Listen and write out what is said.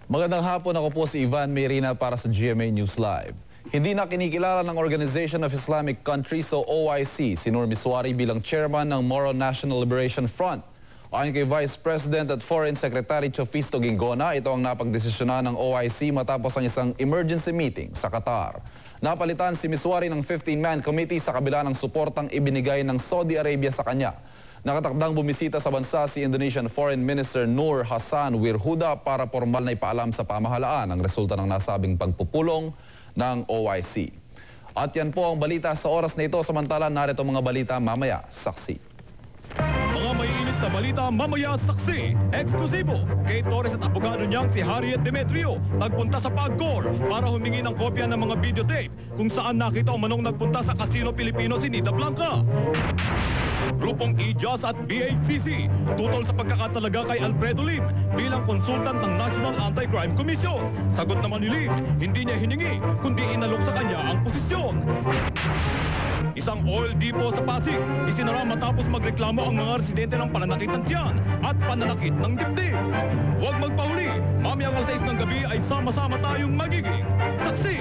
Magandang hapon, ako po si Ivan Mayrina para sa GMA News Live. Hindi na kinikilala ng Organization of Islamic Countries o OIC si Nur Miswari bilang chairman ng Moro National Liberation Front. Ayon kay Vice President at Foreign Secretary Chofisto Ginggona, ito ang napagdesisyonan ng OIC matapos ang isang emergency meeting sa Qatar. Napalitan si Miswari ng 15-man committee sa kabila ng suportang ibinigay ng Saudi Arabia sa kanya. Nakatakdang bumisita sa bansa si Indonesian Foreign Minister Nur Hassan Wirhuda para formal na ipaalam sa pamahalaan ang resulta ng nasabing pagpupulong ng OIC. At yan po ang balita sa oras na ito. Samantala, narito mga balita mamaya. Saksi. Mga maiinit sa balita mamaya, saksi. Eksklusibo. Kay Torres at abogado niyang si Harriet Demetrio nagpunta sa PAGCOR para humingi ng kopya ng mga videotape kung saan nakita umanong nagpunta sa Casino Pilipino si Nita Blanca. Grupong IJAS at BHCC tutol sa pagkakatalaga kay Alfredo Lim bilang konsultant ng National Anti-Crime Commission. Sagot naman ni Lim, hindi niya hiningi kundi inalok sa kanya ang posisyon. Isang oil depot sa Pasig isinara matapos magreklamo ang mga residente ng pananakit ng tiyan at pananakit ng dibdib. Huwag magpahuli, mamayang alas 6 ng gabi ay sama-sama tayong magiging saksi.